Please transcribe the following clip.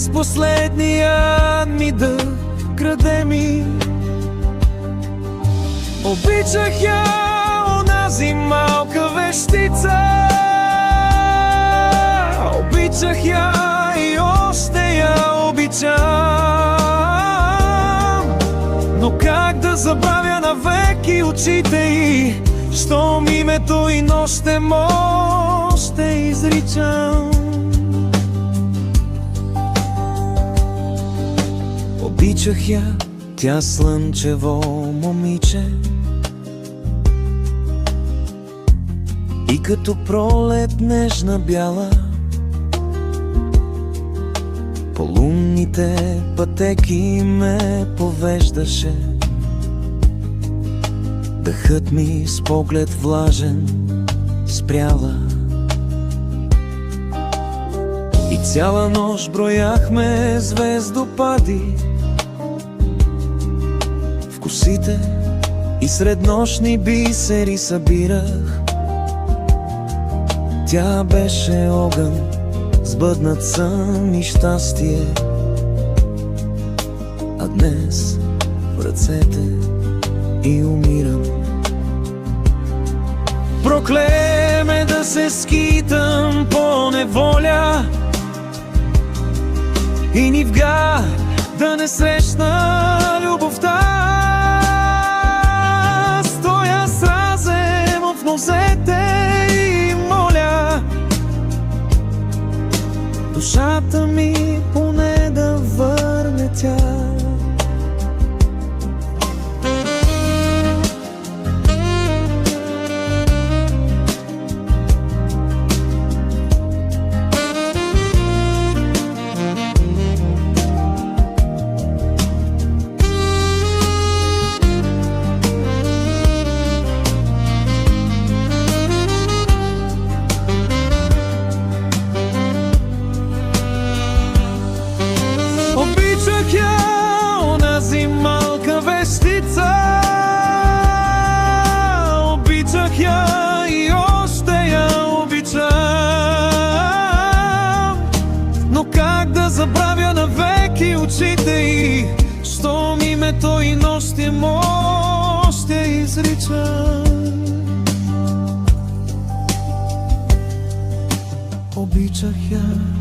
с последния ми дъх краде ми. Обичах я, онази малка вещица. Обичах я и още я обичам. Но как да забравя навеки очите й, щом името и нощем още изричам. Обичах я, тя слънчево момиче, и като пролет нежна бяла, по лунните пътеки ме повеждаше. Дъхът ми с поглед влажен спряла, и цяла нощ брояхме звездопади в косите и сред нощни бисери събирах. Тя беше огън, сбъднат сън и щастие, а днес в ръцете и умирам. Проклеме да се скитам по неволя и нивга да не срещна любовта. Стоя с разем в нозете и моля душата ми поне да върне тя. Обичах я, онази малка вещица. Обичах я и още я обичам. Но как да забравя навеки очите й, щом името и нощем още изричам. Обичах я.